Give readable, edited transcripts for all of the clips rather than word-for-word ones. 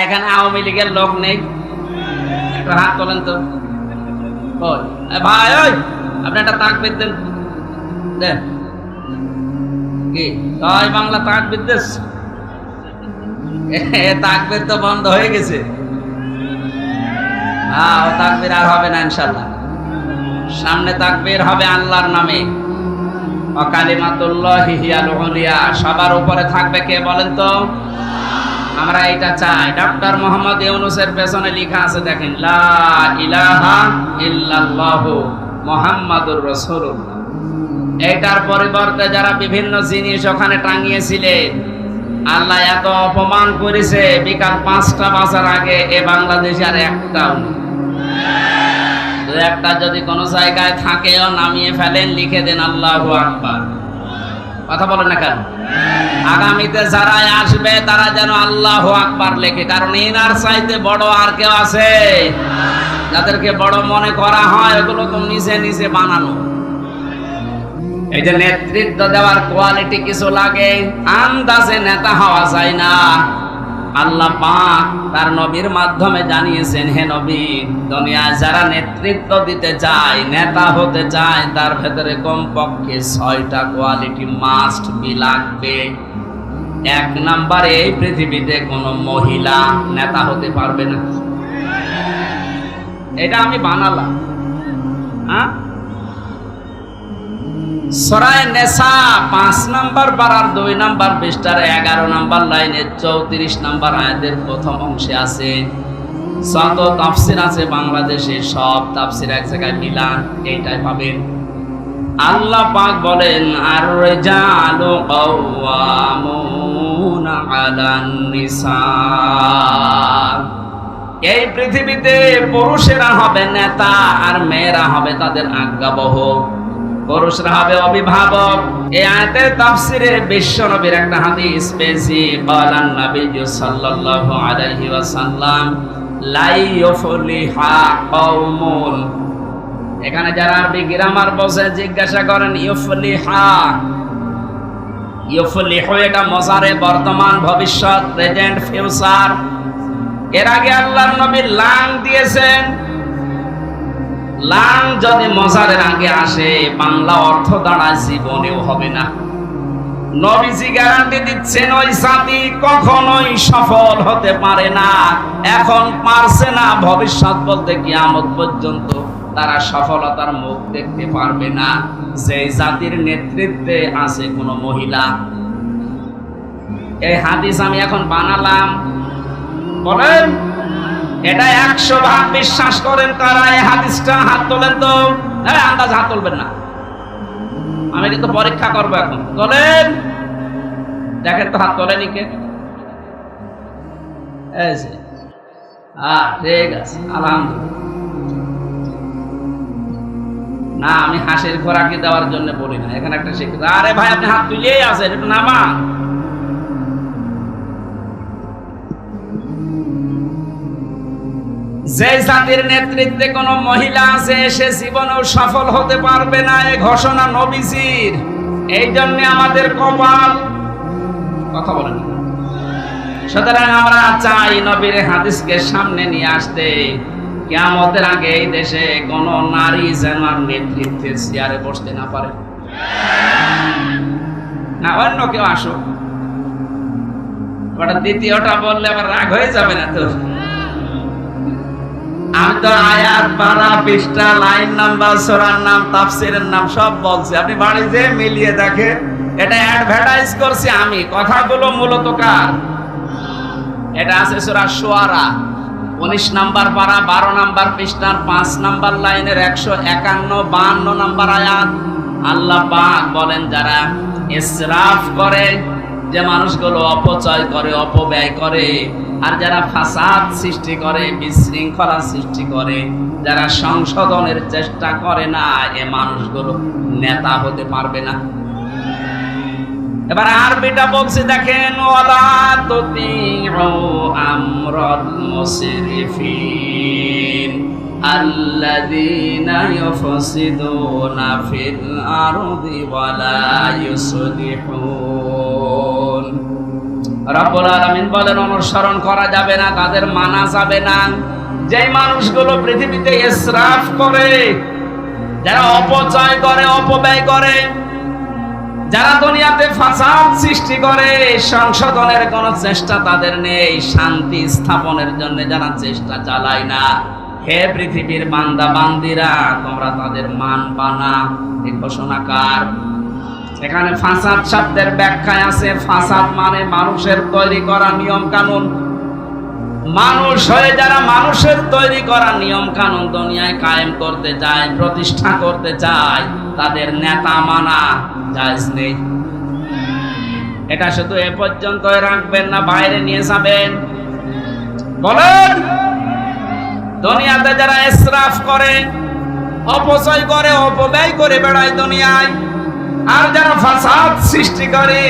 এখানে আওয়ামী লীগের লোক নেই? একটা হাত তোলেন তো। ভাই ওই আপনি একটা তাকবীর দেন, দেন। কি জয় বাংলা তাকবীর দেশ? তাকবীর তো বন্ধ হয়ে গেছে। ও তাকবীর আর হবে না ইনশাআল্লাহ। সামনে তাকবীর হবে আল্লাহর নামে। কালিমাতুল্লাহি হিয়াল উলিয়া, সবার উপরে থাকবে কে বলেন তো? আমরা এটা চাই। ডক্টর মোহাম্মদ ইউনূসের পেছনে লেখা আছে দেখেন, লা ইলাহা ইল্লাল্লাহু মুহাম্মাদুর রাসূলুল্লাহ। এটার পরিবর্তে যারা বিভিন্ন জিনিস ওখানে টাঙিয়েছিলেন, আল্লাহ এত অপমান করেছে, বিকাল 5টা বাজার আগে এ বাংলাদেশে আর একটাও নেই। একটা যদি কোনো জায়গায় থাকেও নামিয়ে ফেলেন, লিখে দেন আল্লাহু আকবার। কথা বলেন না কেন? আগামীতে যারা আসবে তারা যেন আল্লাহু আকবার লেখে, কারণ এনার চাইতে বড় আর কেউ আছে? যাদেরকে বড় মনে করা হয় ওগুলো তো নিচে নিচে বানানো। এই যে নেতৃত্ব দেওয়ার কোয়ালিটি কিছু লাগে, আন্দাজে নেতা হওয়া যায় না। আল্লাহ পাক তার নবীর মাধ্যমে জানিয়েছেন, হে নবী, দুনিয়ায় যারা নেতৃত্ব দিতে চায়, নেতা হতে চায়, তার ভেতরে কমপক্ষে 6টা কোয়ালিটি মাস্ট বি লাগবে। 1 নম্বরে, এই পৃথিবীতে কোনো মহিলা নেতা হতে পারবে না। এটা আমি বানালাম। সূরা নিসা 5 নম্বর পারার 2 নম্বর পৃষ্ঠার 11 নম্বর লাইনে 34 নম্বর আয়াতের প্রথম অংশে আছে। যত তাফসীর আছে বাংলাদেশে সব তাফসীর এক জায়গায় মিলান, এইটাই পাবেন। আল্লাহ পাক বলেন, আর রিজালু কাওয়ামুনা আলান নিসা। এই পৃথিবীতে পুরুষেরা হবে নেতা আর মেয়েরা হবে তাদের আজ্ঞাবহ। পুরুষরা হবে অভিভাবক। এই আয়াতের তাফসীরে বিশ্বনবীর একটা হাদিস পেয়েছি, বলেন নবী সাল্লাল্লাহু আলাইহি ওয়াসাল্লাম, লা ইউফলিহা কওমুন। এখানে যারা আরবি গ্রামার বোঝে জিজ্ঞাসা করেন, ইউফলিহা, ইউফলিহু এটা মুজারে, বর্তমান, ভবিষ্যৎ, প্রেজেন্ট, ফিউচার। এর আগে আল্লাহর নবী লাং দিয়েছেন। লাং যদি মজারের আগে আসে, বাংলা অর্থ দাঁড়ায় জীবনেও হবে না। নবীজি গ্যারান্টি দিচ্ছেন, ওই জাতি কখনোই সফল হতে পারে না, এখন পারছে না, ভবিষ্যৎ বলতে কিয়ামত পর্যন্ত তারা সফলতার মুখ দেখতে পারবে না, যে জাতির নেতৃত্বে আছে কোনো মহিলা। এই হাদিস আমি এখন বানালাম। বলেন এটা 100 ভাগ বিশ্বাস করেন কারা এই হাদিসটা? হাত তোলেন তো। আন্দাজ হাত তুলবেন না, আমি কিন্তু পরীক্ষা করবো এখন। তোলেন, দেখেন তো হাত তোলেনি কে? ঠিক আছে, আলহামদুলিল্লাহ। না, আমি হাসির খোরাকি দেওয়ার জন্য বলি না, এখানে একটা শিক্ষিত। আরে ভাই, আপনি হাত তুলিয়েই আছেন, একটু নামা। যে জাতির নেতৃত্বে কোন মহিলা আছে, সে জীবনেও সফল হতে পারবে না, এই ঘোষণা নবীজির। এই জন্য আমাদের কপাল। কথা বলেন। সুতরাং আমরা চাই নবীর হাদিসকে সামনে নিয়ে আসতে, কিয়ামতের আগে এই দেশে কোন নারী যেন আর নেতৃত্বের চেয়ারে বসতে না পারে। না, অন্য কেউ আসো। ওটা দ্বিতীয়টা বললে আবার রাগ হয়ে যাবে না তো? আমি তো আয়াত, পারা, পৃষ্ঠা, লাইন নাম্বার, সূরার নাম, তাফসীরের নাম সব বলছি। আপনি বাড়িতে মিলিয়ে দেখেন। এটা অ্যাডভার্টাইজ করছি আমি। কথাগুলো মূলত কার? এটা আছে সূরা শুআরা 19 নাম্বার পারা 12 নাম্বার পৃষ্ঠার 5 নাম্বার লাইনের 151 52 নাম্বার আয়াত। আল্লাহ পাক বলেন, যারা ইসরাফ করে, যে মানুষগুলো অপচয় করে, অপব্যয় করে, আর যারা ফাসাদ সৃষ্টি করে, বিশৃঙ্খলা সৃষ্টি করে, যারা সংশোধনের চেষ্টা করে না, এ মানুষগুলো নেতা হতে পারবে না। এবার আরবিটা বলছি দেখেন, ওয়ালা তুতিউ আমরাল মুসরিফিন আল্লাযীনা ইউফসিদুনা ফিল আরদি ওয়ালা ইউসলিহুন। রব্বুল আলামিন বলেন অনুসরণ করা যাবে না, তাদের মানা যাবে না। যেই মানুষগুলো পৃথিবীতে ইসরাফ করে, যারা অপচয় করে, অপব্যয় করে, যারা দুনিয়াতে ফাসাদ সৃষ্টি করে, সংশোধনের কোন চেষ্টা তাদের নেই, শান্তি স্থাপনের জন্য যারা চেষ্টা চালায় না, হে পৃথিবীর বান্দা বান্দিরা, তোমরা তাদের মানবা না। এই ঘোষণাকার। এখানে ফাসাদ শব্দের ব্যাখ্যায় আছে, ফাসাদ মানে মানুষের তৈরি করা নিয়ম কানুন। মানুষ হয়ে যারা মানুষের তৈরি করা নিয়ম কানুন দুনিয়ায় কায়েম করতে চায়, প্রতিষ্ঠা করতে চায়, তাদের নেতা মানা জায়েজ নেই। এটা শুধু এ পর্যন্ত রাখবেন না, বাইরে নিয়ে যাবেন। বলেন, দুনিয়াতে যারা ইসরাফ করে, অপচয় করে, অপব্যয় করে বেড়ায় দুনিয়ায়, আর যারা ফাসাদ সৃষ্টি করে,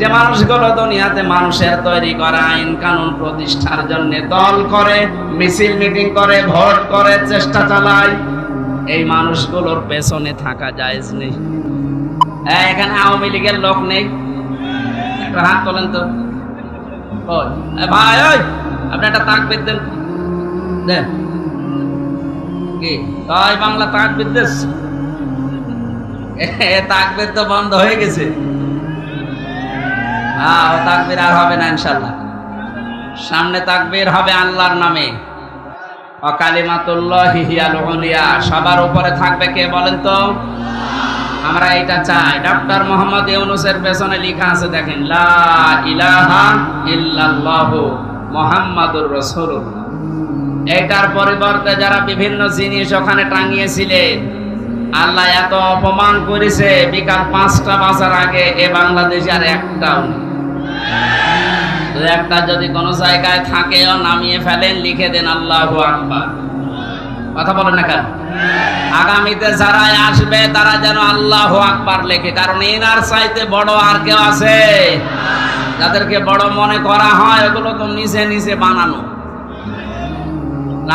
যে মানুষগুলো দুনিয়াতে মানুষের তৈরি করা আইন কানুন প্রতিষ্ঠার জন্য দল করে, মিছিল মিটিং করে, ভোট করে, চেষ্টা চালায়, এই মানুষগুলোর পেছনে থাকা জায়েজ নেই। এখানে আওয়ামী লীগের লোক নেই? একটা হাত তোলেন তো। ভাই, ওই আপনি একটা তাকবীর দেন। দেন কি তাই বাংলা তাকবীর দেশ? তাকবীর তো বন্ধ হয়ে গেছে। ও তাকবীর আর হবে না ইনশাআল্লাহ। সামনে তাকবীর হবে আল্লাহর নামে। কালিমাতুল্লাহি হিয়াল উলিয়া, সবার উপরে থাকবে কে বলেন তো? আমরা এটা চাই। ডক্টর মোহাম্মদ ইউনূসের পেছনে লেখা আছে দেখেন, লা ইলাহা ইল্লাল্লাহু মুহাম্মাদুর রাসূলুল্লাহ। এটার পরিবর্তে যারা বিভিন্ন জিনিস ওখানে টাঙিয়েছিলেন, আল্লাহ এত অপমান করেছে, বিকাল 5টা বাজার আগে এ বাংলাদেশে আর একটাও নেই। একটা যদি কোনো জায়গায় থাকেও নামিয়ে ফেলেন, লিখে দেন আল্লাহু আকবার। কথা বলেন না কেন? আগামীতে যারা আসবে তারা যেন আল্লাহু আকবার লেখে, কারণ এনার চাইতে বড় আর কেউ আছে? যাদেরকে বড় মনে করা হয় ওগুলো তো নিচে নিচে বানানো।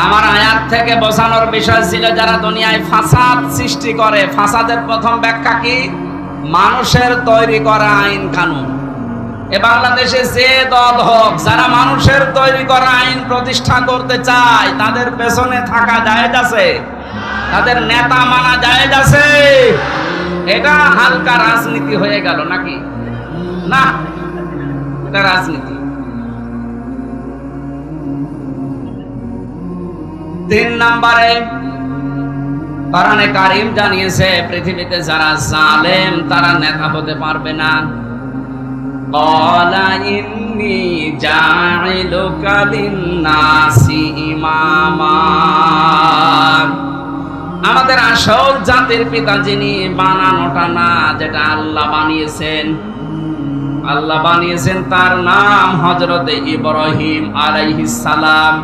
আমার আয়াত থেকে বোঝানোর বিষয় ছিল, যারা দুনিয়ায় ফাসাদ সৃষ্টি করে, ফাসাদের প্রথম ব্যাখ্যা কি? মানুষের তৈরি করা আইন কানুন। এ বাংলাদেশে যে দল হোক, যারা মানুষের তৈরি করা আইন প্রতিষ্ঠা করতে চায়, তাদের পেছনে থাকা জায়েজ আছে, তাদের নেতা মানা জায়েজ আছে। এটা হালকা রাজনীতি হয়ে গেল নাকি? না, এটা রাজনীতি। 3 নম্বরে কোরআনে কারীম জানিয়েছে, পৃথিবীতে যারা জালেম তারা নেতা হতে পারবে না। ক্বালা ইন্নী জাইলুকা লিন-নাসি ইমামা। আমাদের আসল জাতির পিতা যিনি, বানানোটা না, যেটা আল্লাহ বানিয়েছেন, আল্লাহ বানিয়েছেন, তার নাম হযরতে ইব্রাহিম আলাইহিস সালাম।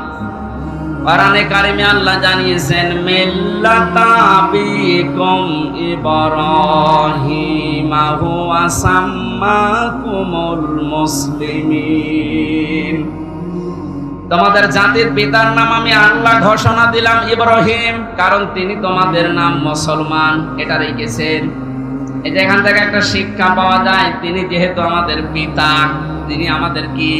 কোরআনে কারিমে আল্লাহ জানিয়েছেন, মিল্লাতা আবিকুম ইব্রাহিম হুয়া সাম্মাকুমুল মুসলিমিন। তোমাদের জাতির পিতার নাম আমি আল্লাহ ঘোষণা দিলাম ইব্রাহিম, কারণ তিনি তোমাদের নাম মুসলমান এটা রেখেছেন। এই যে এখান থেকে একটা শিক্ষা পাওয়া যায়, তিনি যেহেতু আমাদের পিতা, তিনি আমাদের কি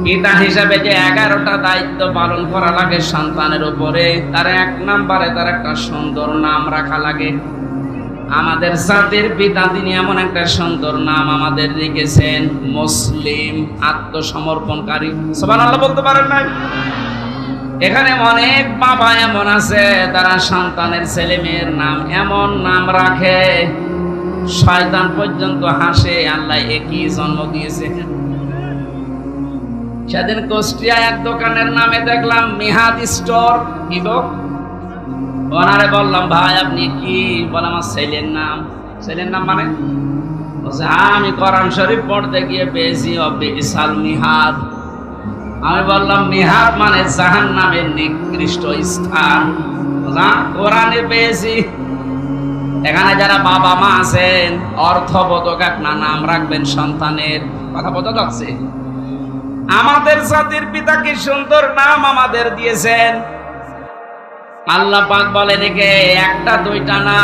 পিতা হিসাবে যে 11টা দায়িত্ব পালন করা লাগে সন্তানের উপরে, তার 1 নম্বরে তার একটা সুন্দর নাম রাখা লাগে। আমাদের জাতির পিতা তিনি এমন একটা সুন্দর নাম আমাদের রেখেছেন, মুসলিম, আত্মসমর্পণকারী। সুবহানাল্লাহ বলতে পারেন না? এখানে অনেক বাবা এমন আছে, তারা সন্তানের ছেলে মেয়ের নাম এমন নাম রাখে, শয়তান পর্যন্ত হাসে, আল্লাহ একই জন্ম দিয়েছে। সেদিন কুষ্টিয়া এক দোকানের নামে দেখলাম মিহাদ স্টোর। কি গো? ওনারে বললাম, ভাই আপনি কি? বলে আমার ছেলের নাম। ছেলের নাম মানে? আমি কোরআন শরীফ পড়তে গিয়ে পেয়েছি বিসাল মিহাদ। আমি বললাম, মিহাদ মানে জাহান্নামের নিকৃষ্ট স্থান। কোরআনে পেয়েছি। এখানে যারা বাবা মা আছেন, অর্থবোধক একটা নাম রাখবেন সন্তানের। কথা বোঝা যাচ্ছে? আমাদের জাতির পিতা কি সুন্দর নাম আমাদের দিয়েছেন। আল্লাহ পাক বলে, দেখে 1টা 2টা না,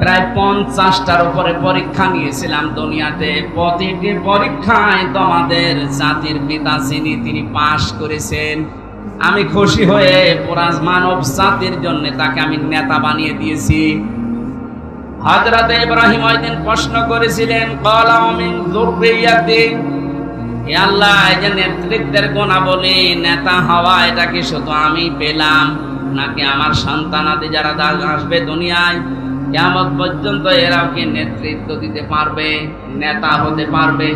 প্রায় 50টার উপরে পরীক্ষা নিয়েছিলাম দুনিয়াতে। প্রতিটি পরীক্ষায় তোমাদের জাতির পিতা যিনি তিনি পাশ করেছেন। আমি খুশি হয়ে পুরা মানব জাতির জন্য তাকে আমি নেতা বানিয়ে দিয়েছি। হযরত ইব্রাহিম ওই দিন প্রশ্ন করেছিলেন, ক্বালা মিন যুররিয়াতি, হে আল্লাহ, এই যে নেতৃত্বের গুণাবলী, নেতা হওয়া, এটা কি শুধু আমি পেলাম নাকি আমার সন্তানাদি যারা আসবে দুনিয়ায় কিয়ামত পর্যন্ত এরাও কি নেতৃত্ব দিতে পারবে, নেতা হতে পারবে?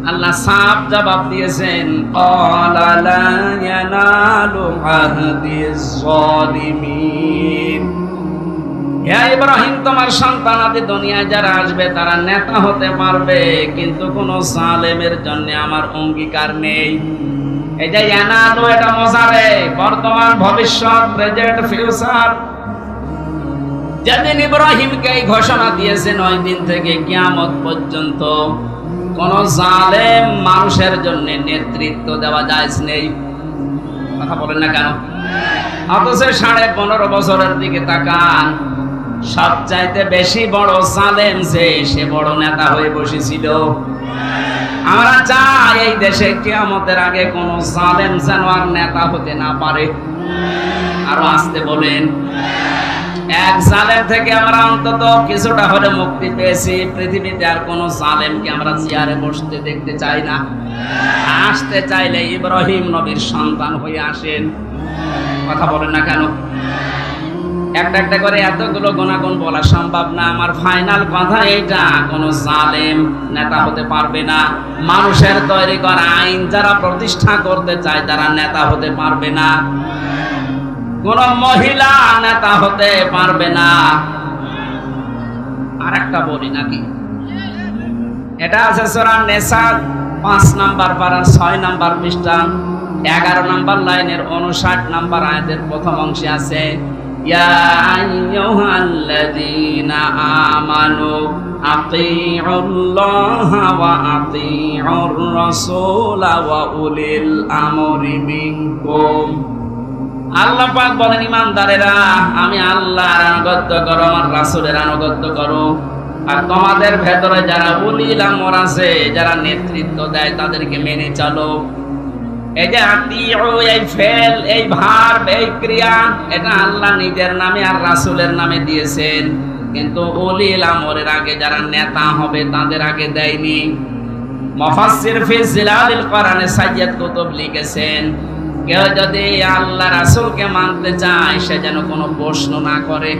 আল্লাহ সাফ জবাব দিয়েছেন, ক্বালা লা ইয়ানালু আহদিজ যালিমিন। হে ইব্রাহিম, তোমার সন্তানাদি দুনিয়ায় যারা আসবে তারা নেতা হতে পারবে, কিন্তু কোন জালেমের জন্য আমার অঙ্গীকার নেই। এই যে ইয়ানালু, এটা মোজারে, বর্তমান, ভবিষ্যৎ, প্রেজেন্ট, ফিউচার। যেদিন ইব্রাহিমকে এই ঘোষণা দিয়েছেন ওই দিন থেকে কিয়ামত পর্যন্ত কোন জালেম মানুষের জন্য নেতৃত্ব দেওয়া জায়েজ নেই। কথা বলেন না কেন? অথচ 15.5 বছরের দিকে তাকান, সবচাইতে বেশি বড় জালেম যে, সে বড় নেতা হয়ে বসেছিল। আমরা চাই এই দেশে কিয়ামতের আগে কোন জালেম যেন আর নেতা হতে না পারে। আরো আসতে বলেন। এক জালেম থেকে আমরা অন্তত কিছুটা হলে মুক্তি পেয়েছি। পৃথিবীতে আর কোন জালেমকে আমরা চেয়ারে বসতে দেখতে চাই না। আসতে চাইলে ইব্রাহিম নবীর সন্তান হয়ে আসেন। কথা বলেন না কেন? একটা একটা করে এতগুলো গুণাগুণ বলা সম্ভব না। আমার ফাইনাল কথা এইটা, কোন জালেম নেতা হতে পারবে না। মানুষের তৈরি করা আইন যারা প্রতিষ্ঠা করতে চায় তারা নেতা হতে পারবে না। কোন মহিলা নেতা হতে পারবে না। আর একটা বলি নাকি, এটা আছে সূরা নিসা 5 নাম্বার পারা 6 নাম্বার পৃষ্ঠা 11 নাম্বার লাইনের 59 নাম্বার আয়াতের প্রথম অংশে আছে, ইয়া আইয়ুহাল্লাযীনা আমানু আতিউল্লাহা ওয়া আতিউর রাসূলা ওয়া উলিল আমরি মিনকুম। আল্লাহ পাক বলেন, ইমানদারেরা, আমি আল্লাহর আনুগত্য করো, আমার রাসূলের আনুগত্য করো, আর তোমাদের ভেতরে যারা উলিল আমর আছে, যারা নেতৃত্ব দেয়, তাদেরকে মেনে চলো। এই যে আতিউ, এই ফেল, এই ভার্ব, এই ক্রিয়া, এটা আল্লাহ নিজের নামে আর রাসূলের নামে দিয়েছেন, কিন্তু উলিল আমরের আগে যারা নেতা হবে তাদের আগে দেয়নি। মুফাসসির ফি জিলালিল কোরআনে সাইয়্যিদ কুতুব লিখেছেন, কেউ যদি আল্লাহ রাসূলকে মানতে চায় সে যেন কোনো প্রশ্ন না করে।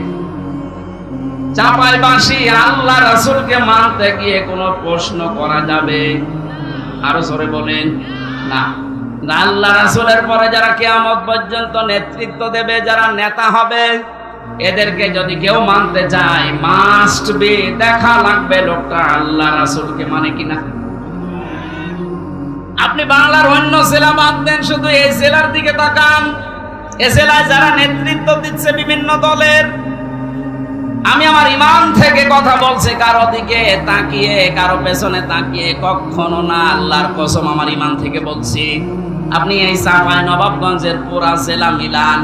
চাপাইবাসী, আল্লাহ রাসূলকে মানতে গিয়ে কোনো প্রশ্ন করা যাবে? আরো জোরে বলেন না। আল্লাহ রাসূলের পরে যারা কিয়ামত পর্যন্ত নেতৃত্ব দেবে, যারা নেতা হবে, এদেরকে যদি কেউ মানতে চায়, মাস্ট বি, দেখা লাগবে লোকটা আল্লাহ রাসূলকে মানে কিনা। আপনি বাংলার অন্য জেলা বাদ দেন, শুধু এই জেলার দিকে তাকান। এই জেলায় যারা নেতৃত্ব দিচ্ছে বিভিন্ন দলের, আমি আমার ঈমান থেকে কথা বলছি, কারো দিকে তাকিয়ে, কারো পেছনে তাকিয়ে কখনো না, আল্লাহর কসম আমার ঈমান থেকে বলছি। আপনি এই চাঁপাইনবাবগঞ্জের পুরা জেলা মিলান,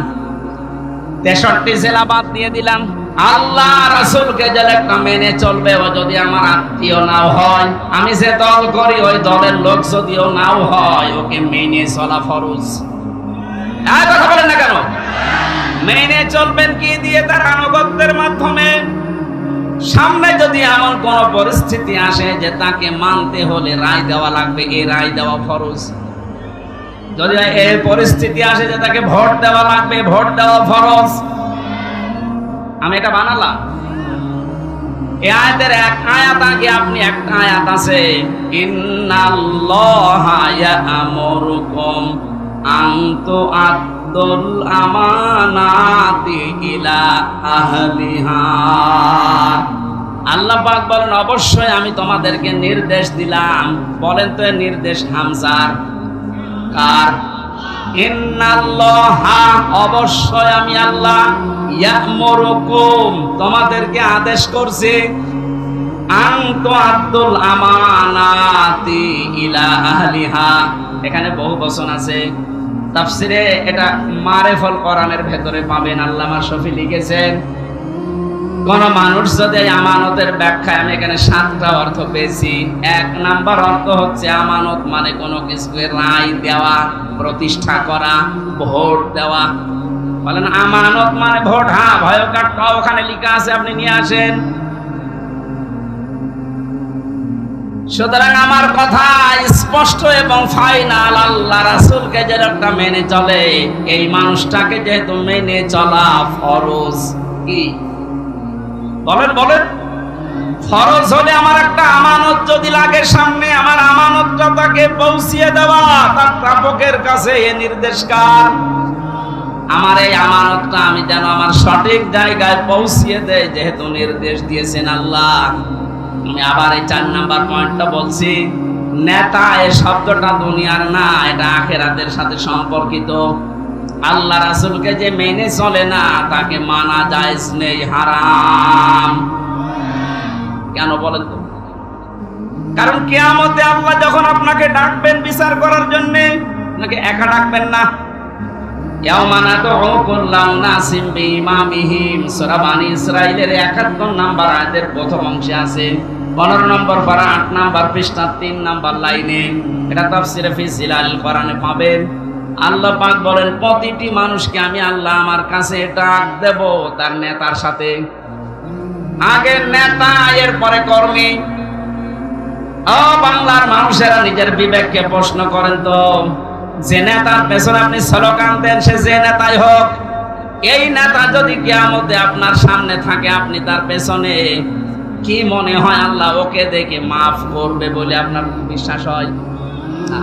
63 জেলা বাদ দিয়ে দিলাম, আল্লাহ রাসূলকে যে একটা মেনে চলবে, ও যদি আমার আত্মীয় নাও হয়, আমি যে দল করি ওই দলের লোক যদিও নাও হয়, ওকে মেনে চলা ফরজ। আর কথা বলেন না কেন? মেনে চলবেন কি দিয়ে? তার আনুগত্যের মাধ্যমে। সামনে যদি এমন কোন পরিস্থিতি আসে যে তাকে মানতে হলে রায় দেওয়া লাগবে, এই রায় দেওয়া ফরজ। যদি এই পরিস্থিতি আসে যে তাকে ভোট দেওয়া লাগবে, ভোট দেওয়া ফরজ। আমি এটা বানালাম। এই আয়াতের এক আয়াত আগে আপনি একটা আয়াত আছে, ইন্নাল্লাহা ইয়া'মুরুকুম আন তু'আদ্দুল আমানাতি ইলা আহলিহা। আল্লাহ পাক বলেন, অবশ্যই আমি তোমাদেরকে নির্দেশ দিলাম। বলেন তো, নির্দেশ হামজার কার? ইন্নাল্লাহা, অবশ্যই আমি আল্লাহ, ইয়া'মুরুকুম, তোমাদেরকে আদেশ করছি, আন তু'আদ্দুল আমানাতি ইলা আহলিহা। এখানে বহু বচন আছে, তাফসিরে এটা মারেফুল কোরআনের ভেতরে পাবেন, আল্লামা শফি লিখেছেন, কোন মানুষ যদি আমানতের ব্যাখ্যায়, আমি এখানে 7টা অর্থ পেয়েছি। 1 নাম্বার অর্থ হচ্ছে আমানত মানে কোনো কিছুকে রায় দেওয়া, প্রতিষ্ঠা করা, ভোট দেওয়া। বলেন আমানত মানে ভোট? হ্যাঁ, ভয় কার্ডটা ওখানে লেখা আছে, আপনি নিয়ে আসেন। সুতরাং আমার কথা স্পষ্ট এবং ফাইনাল, আল্লাহ রাসূলকে যে লোকটা মেনে চলে, এই মানুষটাকে যেহেতু মেনে চলা ফরজ। কি বলেন বলেন? ফরজ হলে আমার একটা আমানত যদি লাগে সামনে, আমার আমানতটা তাকে পৌঁছিয়ে দেওয়া, তার প্রাপকের কাছে। এ নির্দেশ কার? আমার এই আমানতটা আমি যেন আমার সঠিক জায়গায় পৌঁছিয়ে দেয়, যেহেতু নির্দেশ দিয়েছেন আল্লাহ। আমি আবার এই 4 নাম্বার পয়েন্টটা বলছি। নেতা এই শব্দটা দুনিয়ার না, এটা আখিরাতের সাথে সম্পর্কিত। আল্লাহ রাসূলকে যে মেনে চলে না, তাকে মানা জায়েজ নেই, হারাম। কেন বলেন তো? কারণ কিয়ামতে আল্লাহ যখন আপনাকে ডাকবেন বিচার করার জন্য, আপনাকে একা ডাকবেন না। ইয়াউমা নাদউ কুল্লা উনাসিম বিইমামিহিম, সূরা বানী ইসরাঈলের 71 নাম্বার আয়াতের প্রথম অংশে আছে। 15 নম্বর পারা 8 নাম্বার পৃষ্ঠা 3 নাম্বার লাইনে। এটা তাফসীরে ফি জিলালিল কোরআনে পাবেন। আল্লাহ পাক বলেন, প্রতিটি মানুষকে আমি আল্লাহ আমার কাছে ডাক দেব তার নেতার সাথে। আগে নেতা, এরপরে কর্মী। ও বাংলার মানুষেরা, নিজের বিবেককে প্রশ্ন করেন তো, যে নেতার পেছনে আপনি স্লোগান দেন, সে যে নেতাই হোক, এই নেতা যদি কিয়ামতে আপনার সামনে থাকে, আপনি তার পেছনে, কি মনে হয় আল্লাহ ওকে দেখে মাফ করবে বলে আপনার বিশ্বাস হয়? না।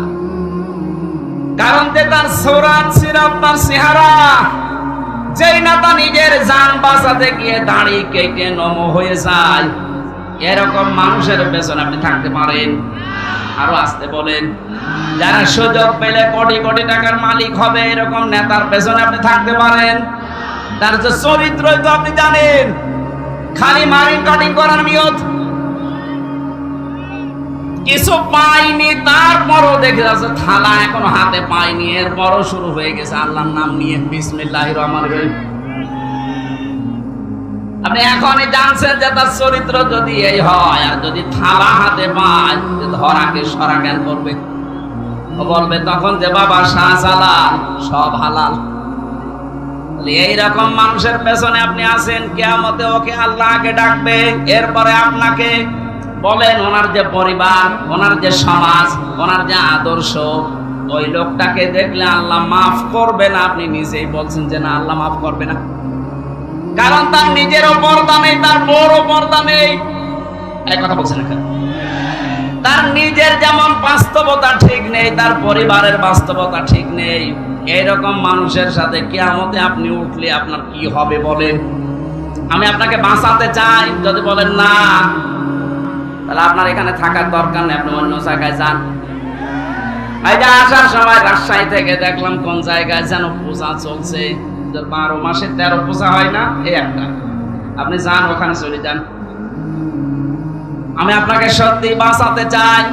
কারণ তার সূরাত, সিরাত, তার চেহারা। যেই নেতা নিজের জান বাঁচাতে গিয়ে দাড়ি কেটে নম হয়ে যায়, এরকম মানুষের পেছনে আপনি থাকতে পারেন? আরো আসতে বলেন। যারা সুযোগ পেলে কোটি কোটি টাকার মালিক হবে, এরকম নেতার পেছনে আপনি থাকতে পারেন? তার যে চরিত্রই তো আপনি জানেন, খালি মাইন্ড কাটিং করার নিয়ত। কিছু পাইনি, তারপরও দেখে যাচ্ছে থালা এখনো হাতে পাইনি, এরপরও শুরু হয়ে গেছে আল্লাহর নাম নিয়ে, বিসমিল্লাহির রহমানির রহিম। আপনি এখনই জানছেন যে তার চরিত্র যদি এই হয়, আর যদি থালা হাতে পায়, ধরাকে সরা জ্ঞান করবে। ও বলবে তখন যে বাবা শাহজালাল সব হালাল। এইরকম মানুষের পেছনে আপনি আছেন, কিয়ামতে ওকে আল্লাহ আগে ডাকবে, এরপরে আপনাকে। বলেন, ওনার যে পরিবার, ওনার যে সমাজ, ওনার যে আদর্শ, ওই লোকটাকে দেখলে আল্লাহ মাফ করবে না। আপনি নিজেই বলছেন যে না, আল্লাহ মাফ করবে না। কারণ তার নিজেরও পর্দা নেই, তার বড় পর্দা নেই। এই কথা বলছেন না? তার নিজের যেমন বাস্তবতা ঠিক নেই, তার পরিবারের বাস্তবতা ঠিক নেই। এইরকম মানুষের সাথে কিয়ামতে আপনি উঠলে আপনার কি হবে বলেন? আমি আপনাকে বাঁচাতে চাই, যদি বলেন না, তাহলে আপনার এখানে থাকার দরকার নেই, আপনি অন্য জায়গায় যান। এই যে আসার সময় রাজশাহী থেকে দেখলাম কোন জায়গায় যেন পূজা চলছে, 12 মাসে 13 পূজা হয় না, এই একটা। আপনি যান, ওখানে চলে যান। আমি আপনাকে সত্যি বাঁচাতে চাই।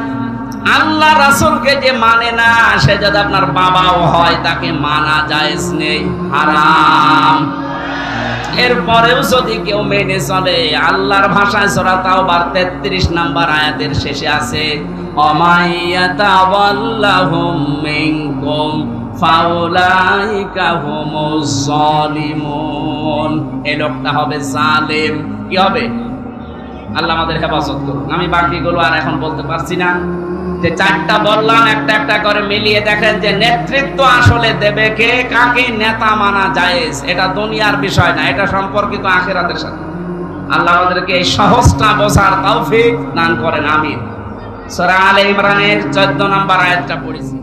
আল্লাহ রাসূলকে যে মানে না, সে যদি আপনার বাবাও হয়, তাকে মানা জায়েজ নেই, হারাম। এরপরেও যদি কেউ মেনে চলে, আল্লাহর ভাষায় সূরা তাওবার 33 নাম্বার আয়াতের শেষে আছে, অমাইয়াতাওয়াল্লাহুম মিনকুম ফাউলাইকা হুমুজ জালিমুন। এই লোকটা হবে জালেম। কি হবে? আল্লাহ আমাদের হেফাজত করুন। আমি বাকিগুলো আর এখন বলতে পারছি না। যে 4টা বললাম, একটা একটা করে মিলিয়ে দেখেন যে নেতৃত্ব আসলে দেবে কে, কাকে নেতা মানা জায়েজ। এটা দুনিয়ার বিষয় না, এটা সম্পর্কিত আখিরাতের সাথে। আল্লাহ আমাদেরকে এই সহজটা বোঝার তৌফিক দান করেন, আমিন। সূরা আলে ইমরানের 14 নম্বর আয়াতটা পড়েছি।